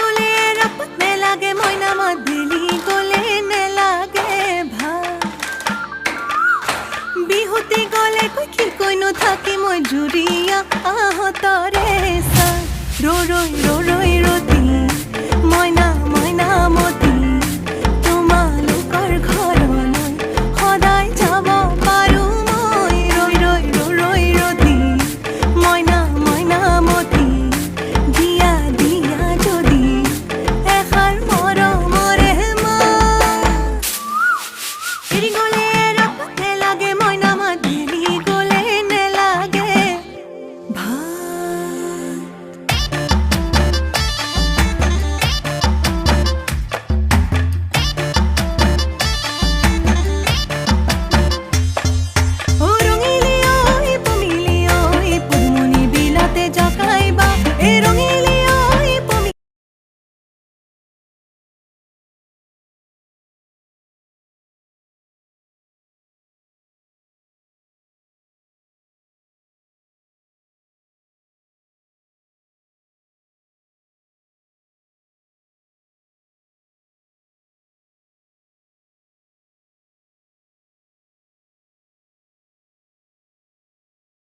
গলে ৰাপত নেলাগে মইনা মাদিলি গলে নেলাগে ভাল বিহুতি গলে কি কৈনো থাকি মই জুৰিয়া আহতৰে চা ৰৈ ৰৈ